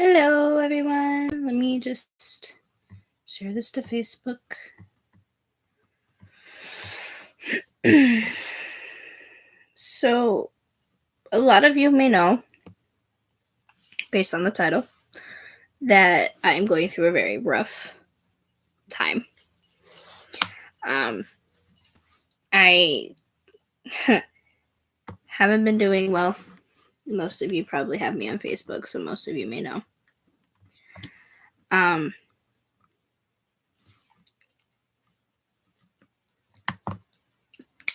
Hello, everyone. Let me just share this to Facebook. So, a lot of you may know, based on the title, that I'm going through a very rough time. I haven't been doing well. Most of you probably have me on Facebook, so most of you may know.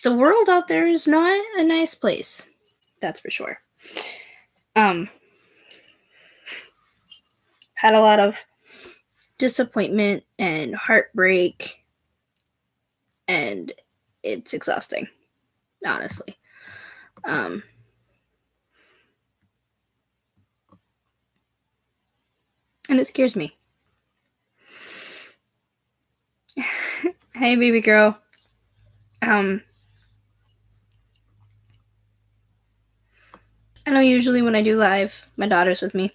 The world out there is not a nice place. That's for sure. Had a lot of disappointment and heartbreak, and it's exhausting, honestly. And it scares me. Hey, baby girl. I know usually when I do live, my daughter's with me.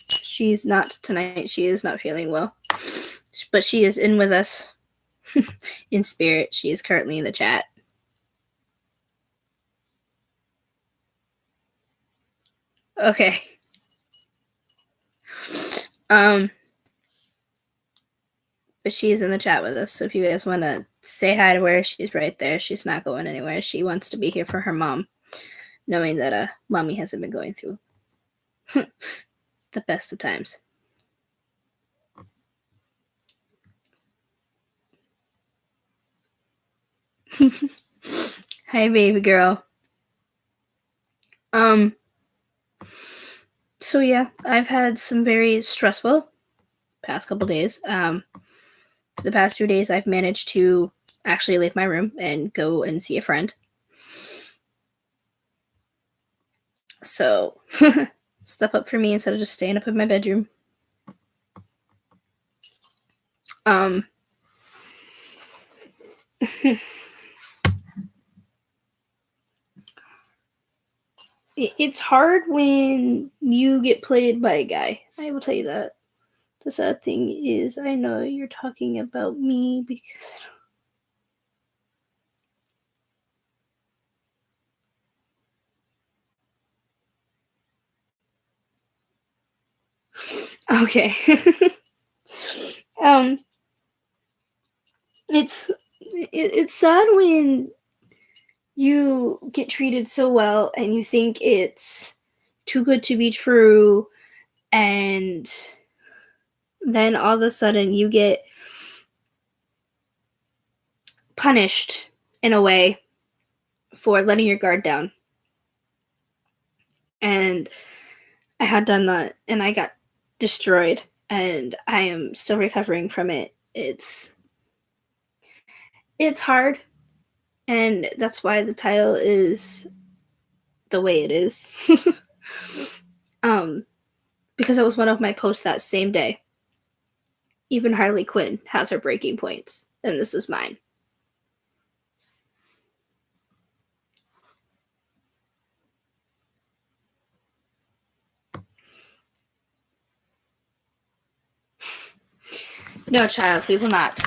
She's not tonight. She is not feeling well. But she is in with us in spirit. She is currently in the chat. Okay. But she is in the chat with us. So if you guys want to say hi to her, she's right there. She's not going anywhere. She wants to be here for her mom, knowing that mommy hasn't been going through the best of times. Hi, baby girl. So yeah, I've had some very stressful past couple days. The past 2 days, I've managed to actually leave my room and go and see a friend. So step up for me instead of just staying up in my bedroom. It's hard when you get played by a guy. I will tell you that. The sad thing is, I know you're talking about me because okay. It's sad when you get treated so well and you think it's too good to be true, and then all of a sudden you get punished in a way for letting your guard down. And I had done that and I got destroyed, and I am still recovering from it. It's hard, and that's why the title is the way it is. Because it was one of my posts that same day. Even Harley Quinn has her breaking points, and this is mine. No, child, we will not.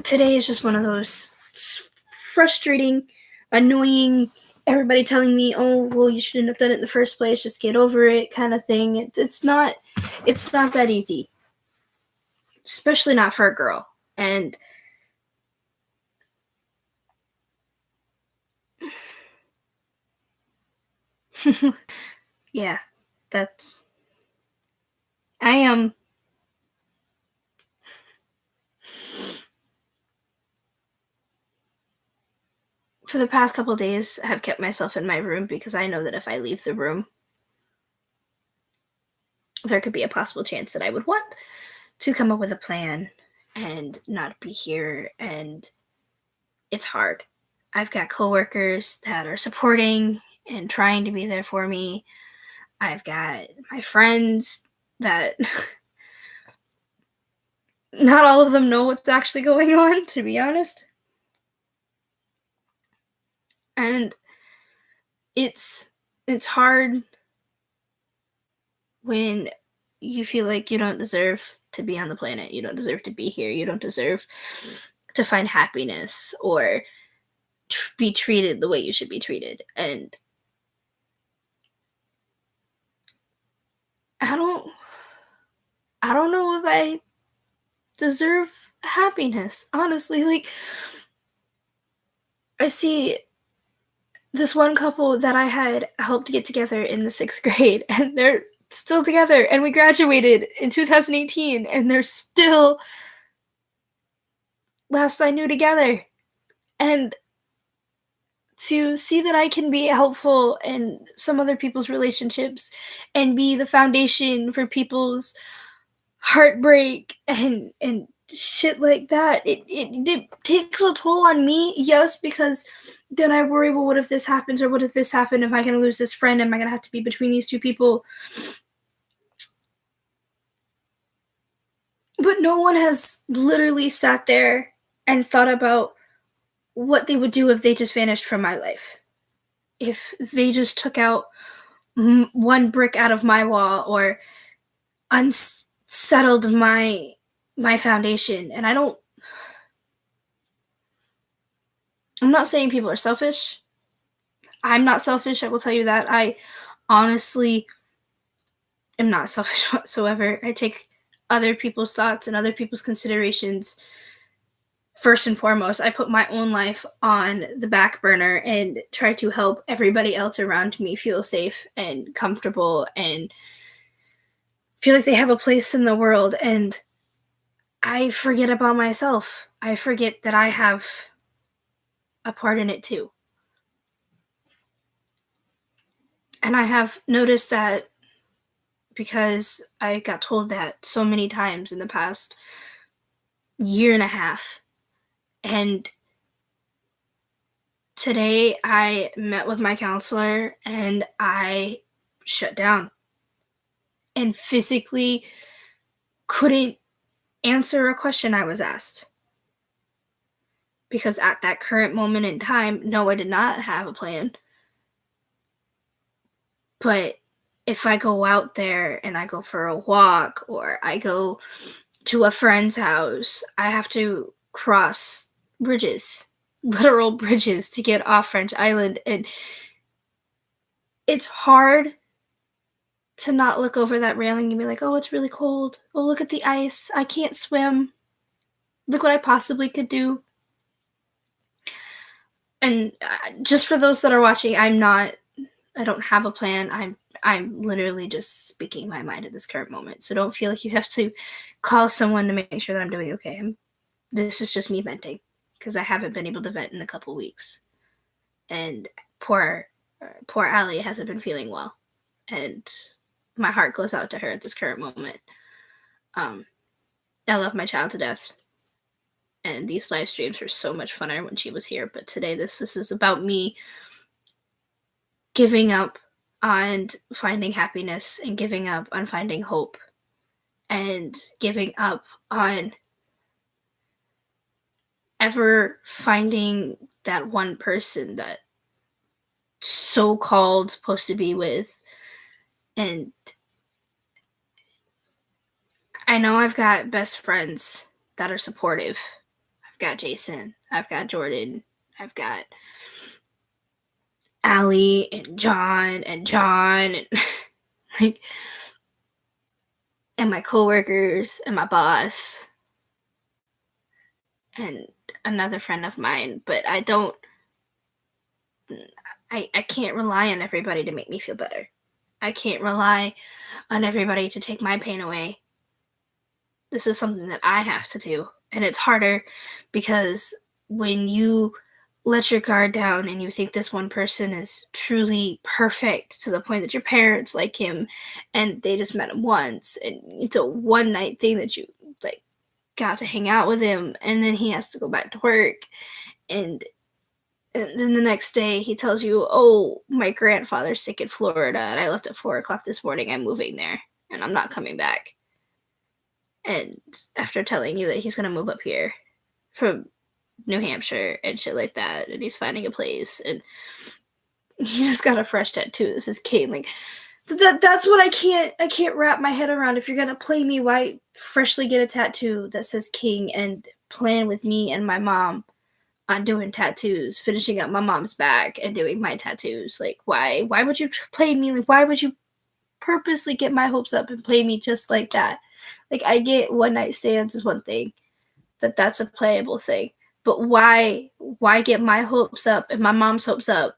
Today is just one of those frustrating, annoying, everybody telling me, oh, well, you shouldn't have done it in the first place, just get over it kind of thing. It's not that easy, especially not for a girl. And yeah, I am. For the past couple of days, I have kept myself in my room because I know that if I leave the room, there could be a possible chance that I would want to come up with a plan and not be here. And it's hard. I've got coworkers that are supporting and trying to be there for me. I've got my friends that Not all of them know what's actually going on, to be honest. And it's it's hard when you feel like you don't deserve to be on the planet. You don't deserve to be here. You don't deserve to find happiness or be treated the way you should be treated. And I don't I don't know if I deserve happiness. Honestly, like I see this one couple that I had helped get together in the 6th grade, and they're still together, and we graduated in 2018, and they're still, last I knew, together. And to see that I can be helpful in some other people's relationships and be the foundation for people's heartbreak and shit like that, it takes a toll on me, yes, because then I worry, well, what if this happens, or what if this happened? Am I going to lose this friend? Am I going to have to be between these two people? But no one has literally sat there and thought about what they would do if they just vanished from my life. If they just took out one brick out of my wall, or unsettled my foundation. And I'm not saying people are selfish. I'm not selfish, I will tell you that. I honestly am not selfish whatsoever. I take other people's thoughts and other people's considerations first and foremost. I put my own life on the back burner and try to help everybody else around me feel safe and comfortable and feel like they have a place in the world. And I forget about myself. I forget that I have a part in it too. And I have noticed that because I got told that so many times in the past year and a half. And today I met with my counselor and I shut down and physically couldn't answer a question I was asked. Because at that current moment in time, no, I did not have a plan. But if I go out there and I go for a walk or I go to a friend's house, I have to cross bridges, literal bridges, to get off French Island. And it's hard to not look over that railing and be like, oh, it's really cold. Oh, look at the ice. I can't swim. Look what I possibly could do. And just for those that are watching, I don't have a plan. I'm literally just speaking my mind at this current moment. So don't feel like you have to call someone to make sure that I'm doing okay. This is just me venting because I haven't been able to vent in a couple weeks. And poor Allie hasn't been feeling well. And my heart goes out to her at this current moment. I love my child to death. And these live streams were so much funner when she was here. But today, this is about me giving up on finding happiness and giving up on finding hope and giving up on ever finding that one person that so-called supposed to be with. And I know I've got best friends that are supportive. I've got Jason, I've got Jordan, I've got Allie and John and like, and my coworkers and my boss and another friend of mine. But I can't rely on everybody to make me feel better. I can't rely on everybody to take my pain away. This is something that I have to do. And it's harder because when you let your guard down and you think this one person is truly perfect to the point that your parents like him and they just met him once and it's a one night thing that you like got to hang out with him, and then he has to go back to work, and then the next day he tells you, oh, my grandfather's sick in Florida and I left at 4 o'clock this morning. I'm moving there and I'm not coming back. And after telling you that he's going to move up here from New Hampshire and shit like that, and he's finding a place, and he just got a fresh tattoo. This is King. Like, that's what I can't wrap my head around. If you're gonna play me, why freshly get a tattoo that says King and plan with me and my mom on doing tattoos, finishing up my mom's back and doing my tattoos? Like, why would you play me? Like, why would you purposely get my hopes up and play me just like that? Like, I get one night stands is one thing, that's a playable thing, but why get my hopes up and my mom's hopes up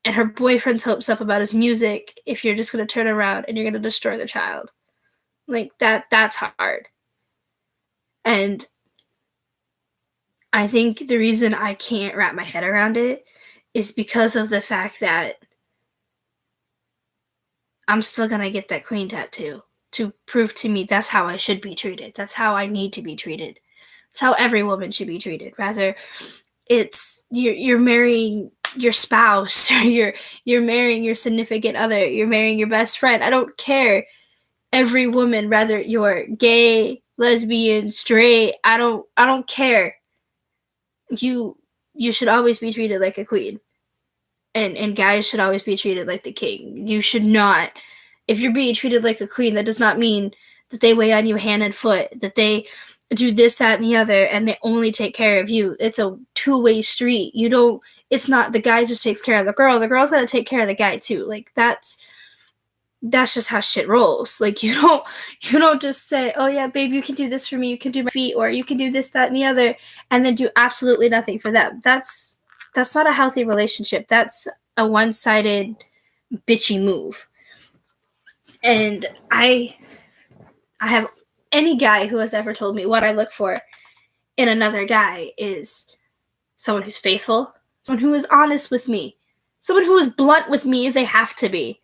and her boyfriend's hopes up about his music if you're just going to turn around and you're going to destroy the child? Like, that's hard. And I think the reason I can't wrap my head around it is because of the fact that I'm still going to get that Queen tattoo to prove to me that's how I should be treated. That's how I need to be treated. It's how every woman should be treated. Rather, it's you're marrying your spouse, or you're marrying your significant other, you're marrying your best friend. I don't care. Every woman, whether you're gay, lesbian, straight, I don't care. You should always be treated like a queen. And guys should always be treated like the king. You should not. If you're being treated like a queen, that does not mean that they weigh on you hand and foot, that they do this, that, and the other, and they only take care of you. It's a two-way street. It's not the guy just takes care of the girl. The girl's got to take care of the guy too. Like, that's just how shit rolls. Like, you don't just say, oh yeah, babe, you can do this for me, you can do my feet, or you can do this, that, and the other, and then do absolutely nothing for them. That's not a healthy relationship. That's a one-sided bitchy move. And I have any guy who has ever told me what I look for in another guy is someone who's faithful, someone who is honest with me, someone who is blunt with me if they have to be,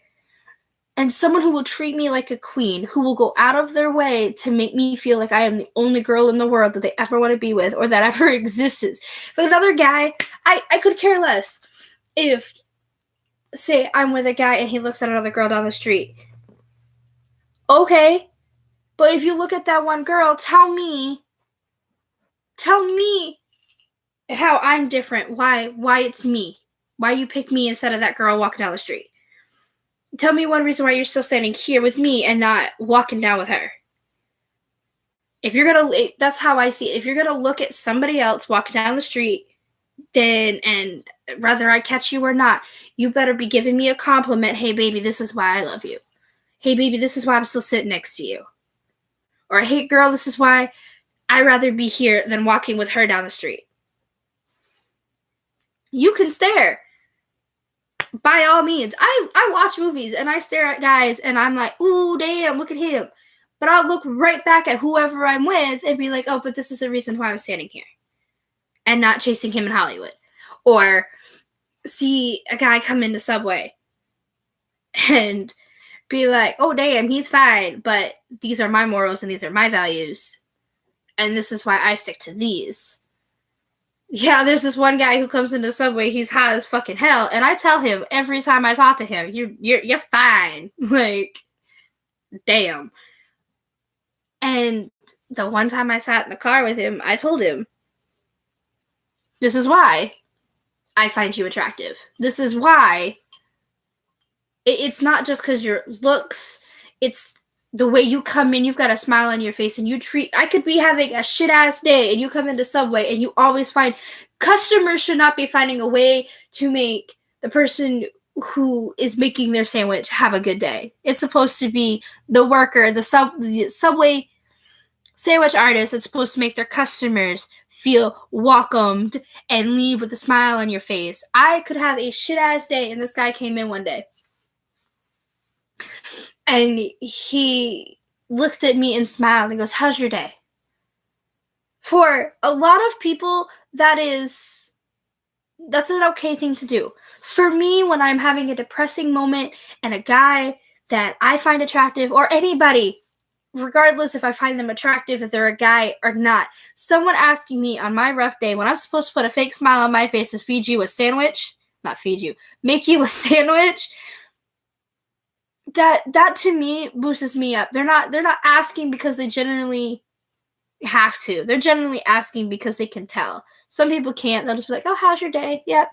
and someone who will treat me like a queen, who will go out of their way to make me feel like I am the only girl in the world that they ever want to be with or that ever exists. But another guy, I could care less if, say, I'm with a guy and he looks at another girl down the street. Okay, but if you look at that one girl, tell me how I'm different, why it's me, why you pick me instead of that girl walking down the street. Tell me one reason why you're still standing here with me and not walking down with her. If you're gonna, that's how I see it. If you're gonna look at somebody else walking down the street, then, and whether I catch you or not, you better be giving me a compliment. Hey, baby, this is why I love you. Hey, baby, this is why I'm still sitting next to you. Or, hey, girl, this is why I'd rather be here than walking with her down the street. You can stare. By all means. I watch movies and I stare at guys and I'm like, ooh, damn, look at him. But I'll look right back at whoever I'm with and be like, oh, but this is the reason why I'm standing here. And not chasing him in Hollywood. Or see a guy come into Subway and be like, oh, damn, he's fine, but these are my morals and these are my values. And this is why I stick to these. Yeah, there's this one guy who comes into Subway, he's hot as fucking hell, and I tell him every time I talk to him, you're fine. Like, damn. And the one time I sat in the car with him, I told him, this is why I find you attractive. This is why. It's not just because your looks, it's the way you come in, you've got a smile on your face, and I could be having a shit-ass day, and you come into Subway, and you always find, customers should not be finding a way to make the person who is making their sandwich have a good day. It's supposed to be the worker, the Subway sandwich artist that's supposed to make their customers feel welcomed and leave with a smile on your face. I could have a shit-ass day, and this guy came in one day. And he looked at me and smiled and goes, how's your day? For a lot of people, that's an okay thing to do. For me, when I'm having a depressing moment and a guy that I find attractive, or anybody, regardless if I find them attractive, if they're a guy or not, someone asking me on my rough day when I'm supposed to put a fake smile on my face and make you a sandwich, that to me boosts me up. They're not asking because they genuinely have to. They're generally asking because they can tell. Some people can't. They'll just be like, oh, how's your day? Yep.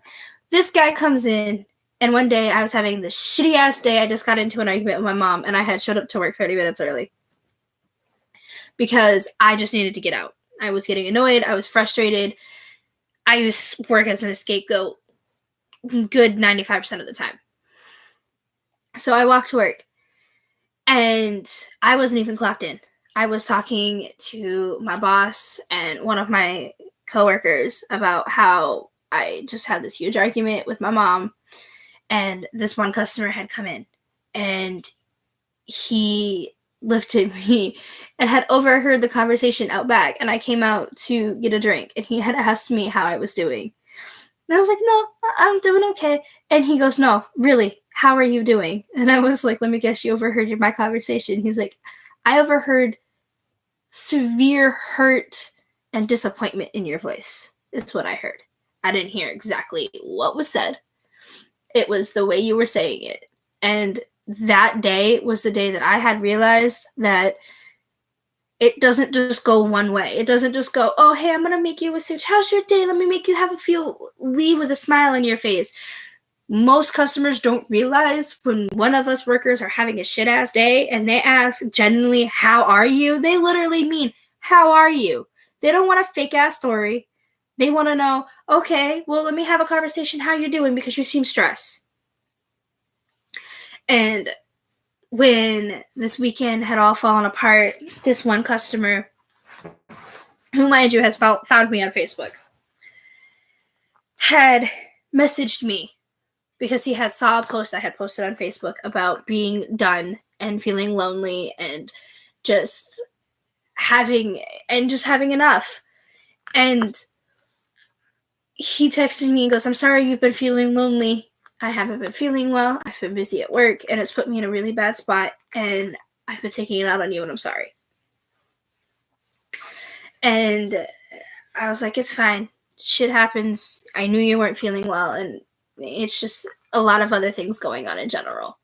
This guy comes in, and one day I was having this shitty ass day. I just got into an argument with my mom, and I had showed up to work 30 minutes early because I just needed to get out. I was getting annoyed. I was frustrated. I use work as a scapegoat good 95% of the time. So I walked to work, and I wasn't even clocked in. I was talking to my boss and one of my coworkers about how I just had this huge argument with my mom, and this one customer had come in, and he looked at me and had overheard the conversation out back, and I came out to get a drink, and he had asked me how I was doing. And I was like, no, I'm doing okay. And he goes, no, really, how are you doing? And I was like, let me guess, you overheard my conversation. He's like, I overheard severe hurt and disappointment in your voice. It's what I heard. I didn't hear exactly what was said. It was the way you were saying it. And that day was the day that I had realized that it doesn't just go one way. It doesn't just go, oh, hey, I'm going to make you a sandwich. How's your day? Let me make you leave with a smile on your face. Most customers don't realize when one of us workers are having a shit-ass day and they ask genuinely, how are you? They literally mean, how are you? They don't want a fake-ass story. They want to know, okay, well, let me have a conversation. How you doing? Because you seem stressed. And when this weekend had all fallen apart, this one customer, who, mind you, has found me on Facebook, had messaged me because he had saw a post I had posted on Facebook about being done and feeling lonely and just having enough. And he texted me and goes, I'm sorry you've been feeling lonely. I haven't been feeling well. I've been busy at work, and it's put me in a really bad spot, and I've been taking it out on you, and I'm sorry. And I was like, it's fine. Shit happens. I knew you weren't feeling well, and it's just a lot of other things going on in general.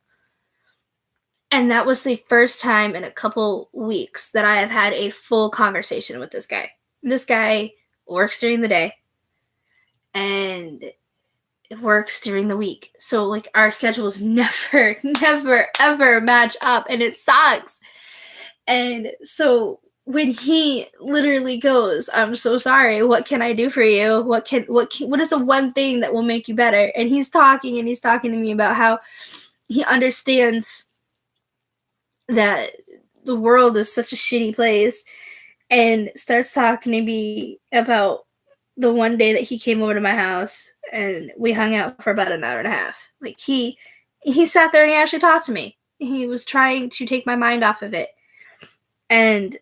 And that was the first time in a couple weeks that I have had a full conversation with this guy. This guy works during the day and works during the week. So, like, our schedules never, ever match up, and it sucks. And so when he literally goes, I'm so sorry, what can I do for you? What is the one thing that will make you better? And he's talking to me about how he understands that the world is such a shitty place, and starts talking to me about the one day that he came over to my house and we hung out for about an hour and a half. Like, he sat there and he actually talked to me. He was trying to take my mind off of it. And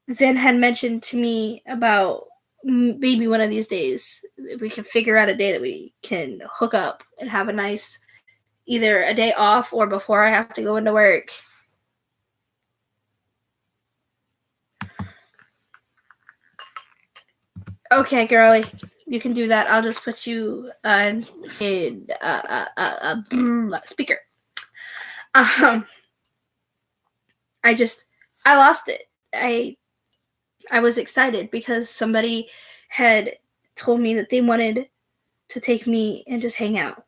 then had mentioned to me about maybe one of these days, if we can figure out a day that we can hook up and have a nice, either a day off or before I have to go into work. Okay, girlie, you can do that. I'll just put you on speaker. I lost it. I was excited because somebody had told me that they wanted to take me and just hang out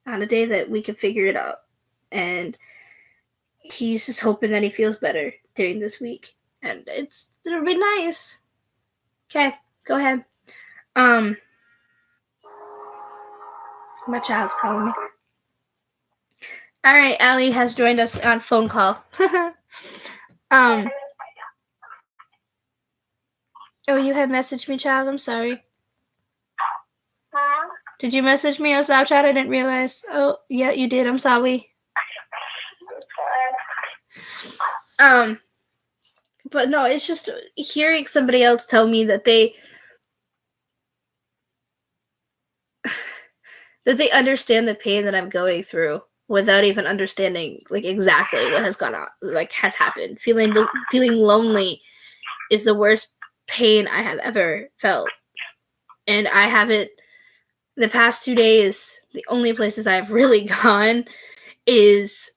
on a day that we could figure it out. And he's just hoping that he feels better during this week. And it'll be nice. Okay, go ahead. My child's calling me. All right, Allie has joined us on phone call. Oh, you had messaged me, child? I'm sorry. Did you message me on Snapchat? I didn't realize. Oh, yeah, you did. I'm sorry. But no, it's just hearing somebody else tell me that they understand the pain that I'm going through without even understanding, like, exactly what has gone on, like, has happened. Feeling lonely is the worst pain I have ever felt. And I haven't, the past 2 days, the only places I've really gone is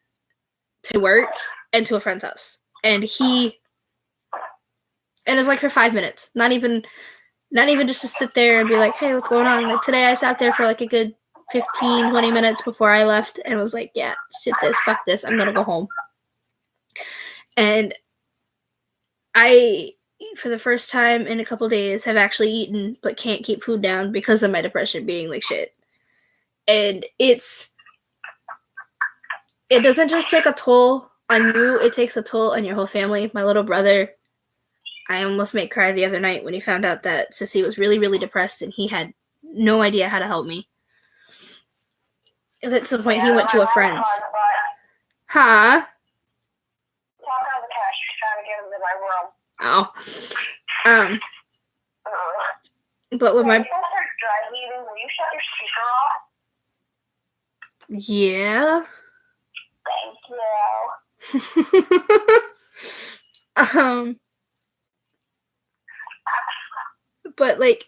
to work and to a friend's house. And it's like for 5 minutes. Not even just to sit there and be like, hey, what's going on? Like today I sat there for like a good 15, 20 minutes before I left and was like, yeah, shit this, fuck this, I'm gonna go home. And I, for the first time in a couple days, have actually eaten but can't keep food down because of my depression being like shit. And it doesn't just take a toll on you, it takes a toll on your whole family. My little brother, I almost made cry the other night when he found out that Sissy was really, really depressed and he had no idea how to help me. At some point, he went to a friend's. Huh? Oh. But with my... Will you shut your speaker off? Yeah. Thank you. But like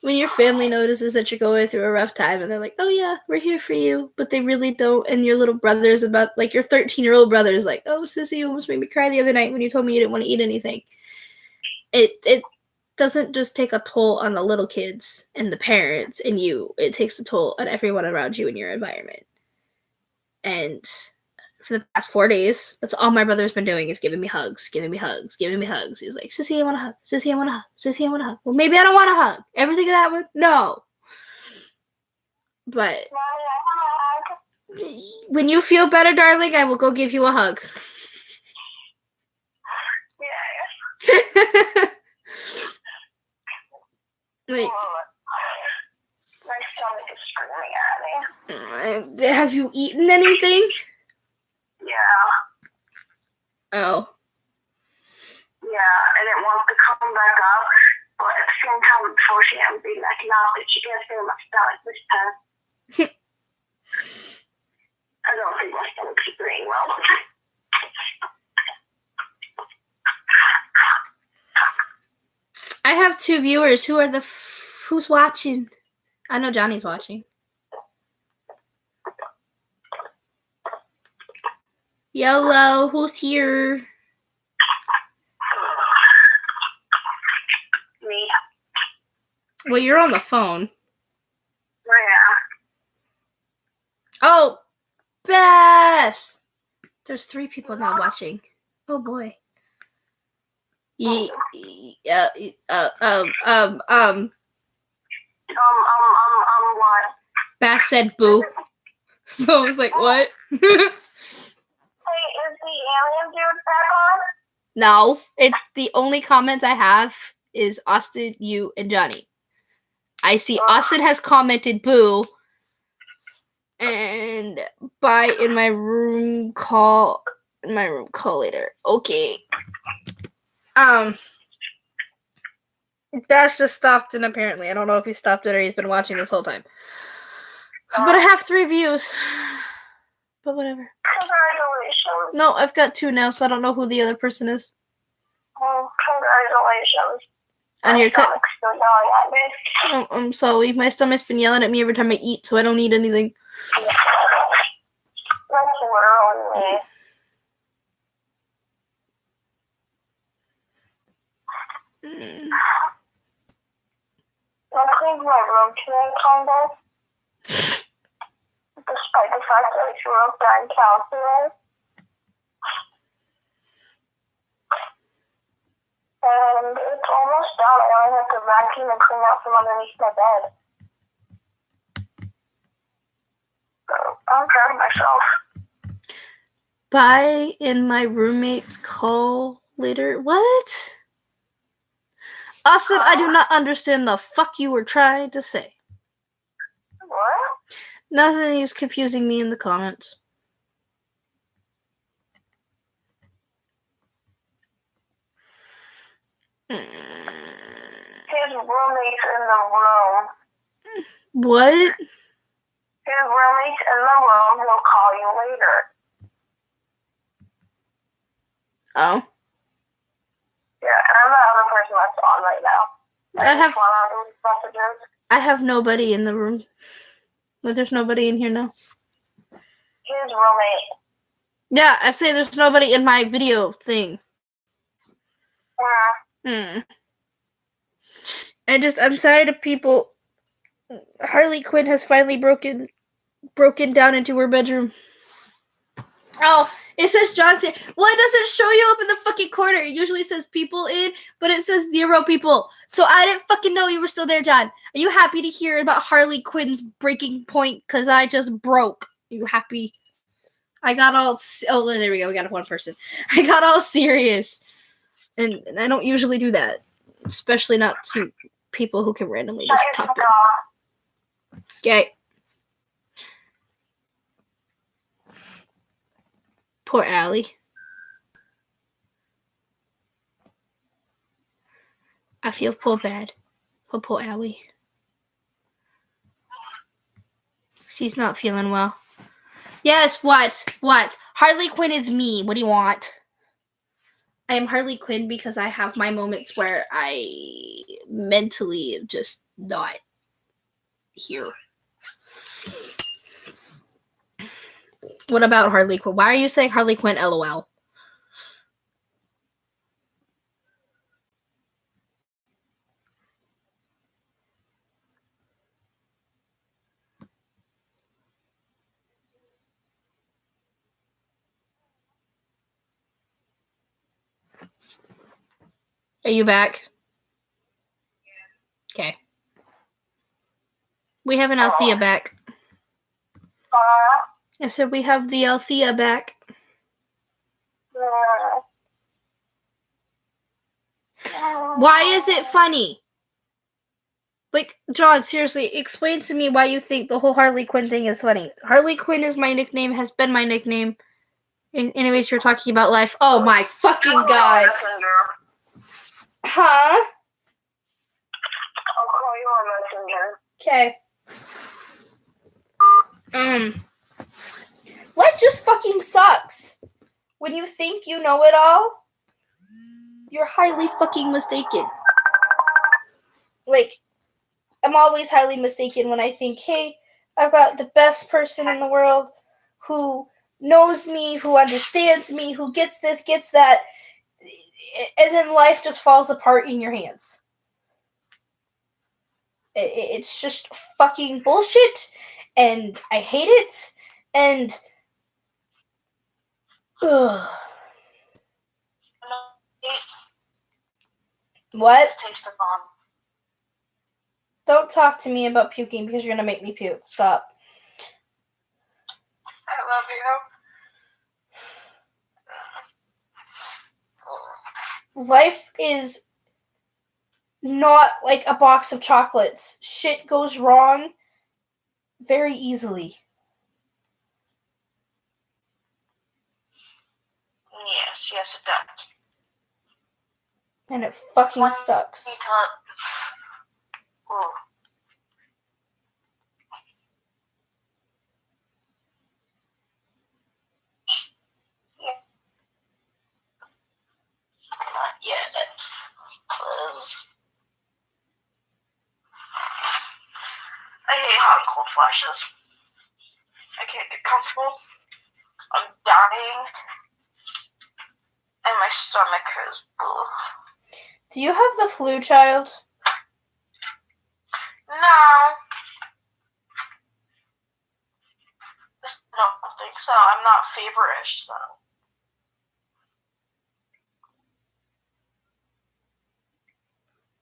when your family notices that you're going through a rough time and they're like, oh yeah, we're here for you, but they really don't, and your little brother's about, like your 13-year-old brother is like, oh Sissy, you almost made me cry the other night when you told me you didn't want to eat anything. It doesn't just take a toll on the little kids and the parents and you, it takes a toll on everyone around you in your environment. And for the past 4 days, that's all my brother's been doing is giving me hugs. He's like, Sissy, I want a hug. Sissy, I want a hug. Sissy, I want a hug. Well, maybe I don't want a hug. Ever think of that one? No. But Mommy, I want a hug. When you feel better, darling, I will go give you a hug. Yeah. Like, my stomach is screaming at me. Have you eaten anything? Yeah. Oh. Yeah, and it wants to come back up, but at the same time, before she emptied my mouth, she can't feel my stomach this time. I don't think my stomach's agreeing well. I have 2 viewers. Who's watching? I know Johnny's watching. YOLO, who's here? Me. Well, you're on the phone. Yeah. Oh, Bess! There's 3 people now watching. Oh boy. What? Bass said boo. So I was like, what? Hey, is the alien dude back on? No, it's the only comments I have is Austin, you, and Johnny. I see Austin has commented boo, and bye in my room call later. Okay. Bash just stopped, and apparently I don't know if he stopped it or he's been watching this whole time. But I have 3 views. But whatever. Congratulations. No, I've got 2 now, so I don't know who the other person is. Well, congratulations. And your cut. Still yelling at me. Oh, I'm sorry. My stomach's been yelling at me every time I eat, so I don't eat anything. That's literally me. I cleaned my room today, kind of. Despite the fact that I threw up during counseling. And it's almost done. I only have to vacuum and clean out from underneath my bed. So I'm proud of myself. Bye in my roommate's call later. What? Austin, I do not understand the fuck you were trying to say. What? Nothing is confusing me in the comments. His roommate's in the room. What? His roommate's in the room. He'll call you later. Oh. Yeah, and I'm the other person that's on right now. I have nobody in the room. Like, there's nobody in here now. His roommate. Yeah, I'm saying there's nobody in my video thing. I'm tired of people. Harley Quinn has finally broken down into her bedroom. Oh, it says Johnson. Well, it doesn't show you up in the fucking corner. It usually says people in, but it says 0 people. So I didn't fucking know you were still there, John. Are you happy to hear about Harley Quinn's breaking point? Because I just broke. Are you happy? I got all... Oh, there we go. We got one person. I got all serious. And I don't usually do that. Especially not to people who can randomly just pop in. Okay. Poor Allie. I feel bad for poor Allie. She's not feeling well. Yes, what? Harley Quinn is me. What do you want? I am Harley Quinn because I have my moments where I mentally am just not here. What about Harley Quinn? Why are you saying Harley Quinn LOL? Are you back? Okay. We have an Althea back. I said we have the Althea back. Why is it funny? Like, John, seriously, explain to me why you think the whole Harley Quinn thing is funny. Harley Quinn is my nickname, has been my nickname. Anyways, you're talking about life. Oh my fucking god. Huh? I'll call you on Okay. Messenger. Life just fucking sucks. When you think you know it all, you're highly fucking mistaken. Like, I'm always highly mistaken when I think, hey, I've got the best person in the world who knows me, who understands me, who gets this, gets that, and then life just falls apart in your hands. It's just fucking bullshit, and I hate it, and ugh. What? Don't talk to me about puking because you're gonna make me puke. Stop. I love you. Life is not like a box of chocolates. Shit goes wrong very easily. Yes, it does. And it fucking sucks. Not yet, because I hate hot and cold flashes. I can't get comfortable. I'm dying. And my stomach is blue. Do you have the flu, child? No. I don't think so. I'm not feverish, so.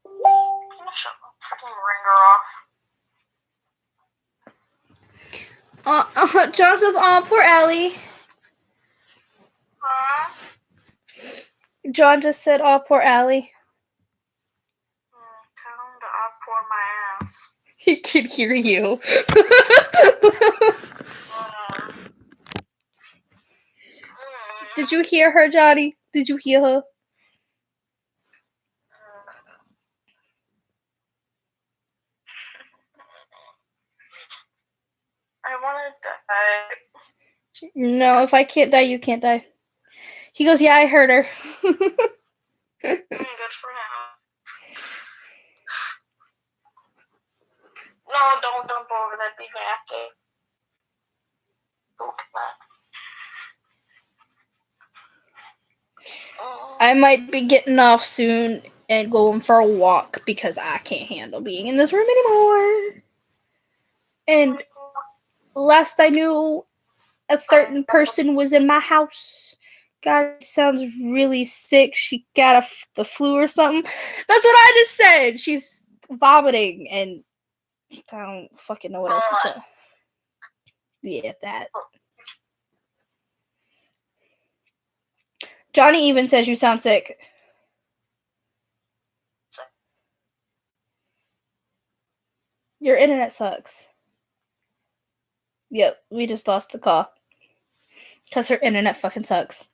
I'm gonna shut the freaking ringer off. John says, "Oh, poor Allie." Huh? John just said, "Oh, poor Allie." Tell him to pour my ass. He can hear you. Did you hear her, Johnny? Did you hear her? I want to die. No, if I can't die, you can't die. He goes, yeah, I heard her. Good for him. No, don't dump over. That'd be nasty. Don't do that. I might be getting off soon and going for a walk because I can't handle being in this room anymore. And last I knew, a certain person was in my house. God, sounds really sick. She got the flu or something. That's what I just said. She's vomiting, and I don't fucking know what else to say. Yeah, that. Johnny even says you sound sick. Your internet sucks. Yep, we just lost the call. Because her internet fucking sucks.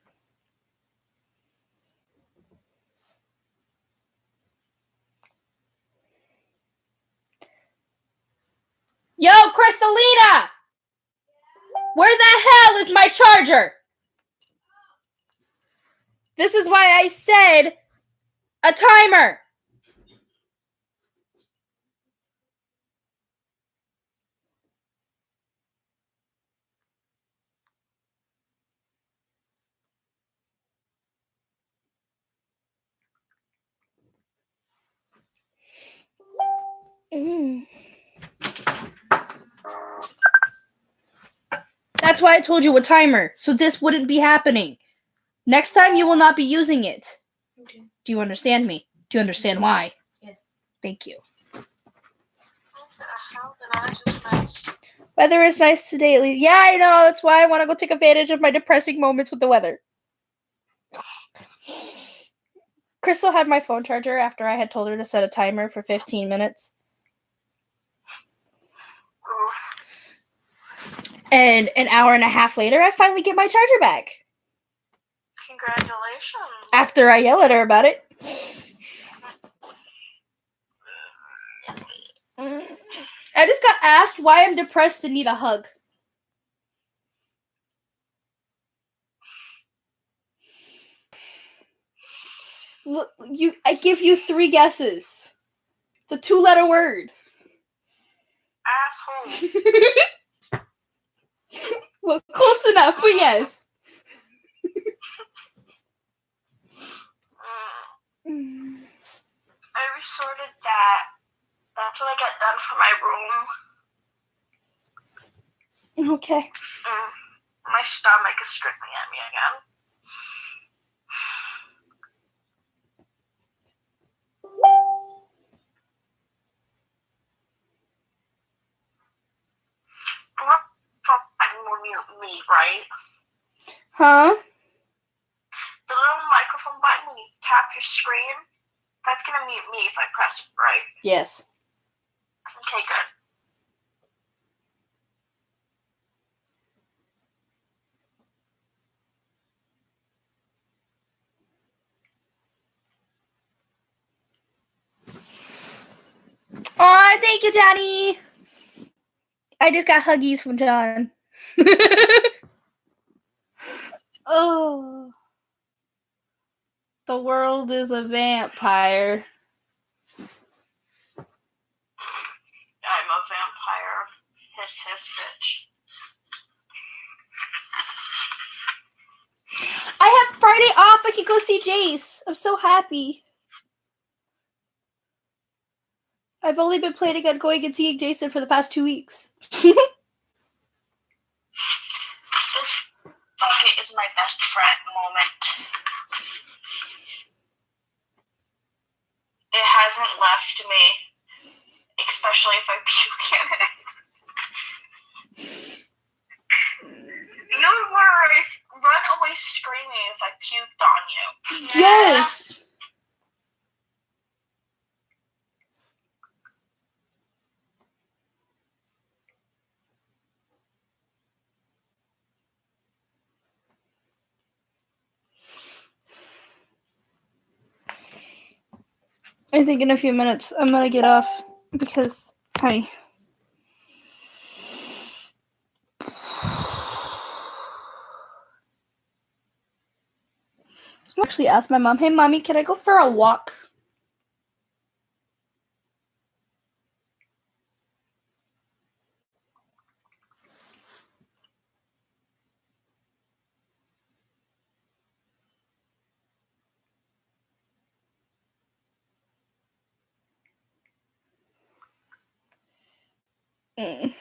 Yo, Crystalina! Where the hell is my charger? This is why I said a timer. That's why I told you a timer, so this wouldn't be happening. Next time you will not be using it. Okay. Do you understand me? Do you understand why? Yes. Thank you. What the hell? The weather is nice. Weather is nice today, at least. Yeah, I know. That's why I want to go take advantage of my depressing moments with the weather. Crystal had my phone charger after I had told her to set a timer for 15 minutes. And an hour and a half later, I finally get my charger back. Congratulations. After I yell at her about it. I just got asked why I'm depressed and need a hug. Look, I give you 3 guesses. It's a 2-letter word. Asshole. Well, close enough, but yes. I resorted that. That's what I got done for my room. Okay. My stomach is screaming at me again. Will mute me, right? Huh? The little microphone button when you tap your screen, that's gonna mute me if I press it, right? Yes. Okay, good. Aw, thank you, Johnny. I just got huggies from John. Oh. The world is a vampire. I'm a vampire. Hiss, hiss, bitch. I have Friday off. I can go see Jace. I'm so happy. I've only been planning on going and seeing Jason for the past 2 weeks. This bucket is my best friend moment. It hasn't left me, especially if I puke in it. You would want to run away screaming if I puked on you. Yes! I think in a few minutes I'm gonna get off because I actually asked my mom, hey mommy, can I go for a walk? Mm.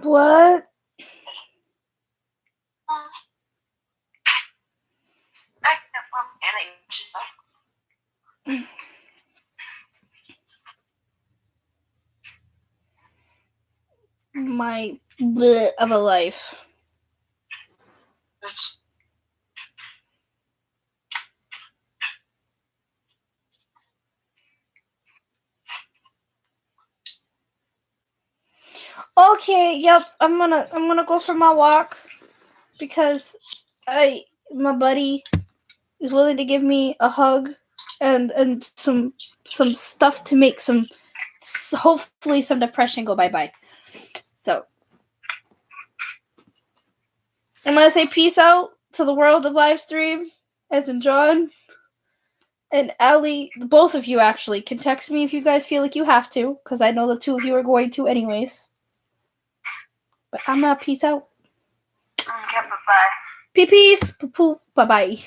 What? My bleh of a life. Okay, yep. I'm gonna go for my walk because my buddy is willing to give me a hug and some stuff to make hopefully some depression go bye. So I'm gonna say peace out to the world of live stream, as in John and Allie. Both of you actually can text me if you guys feel like you have to, because I know the two of you are going to anyways. But I'm gonna peace out. Okay, bye-bye. Peace. Bye bye.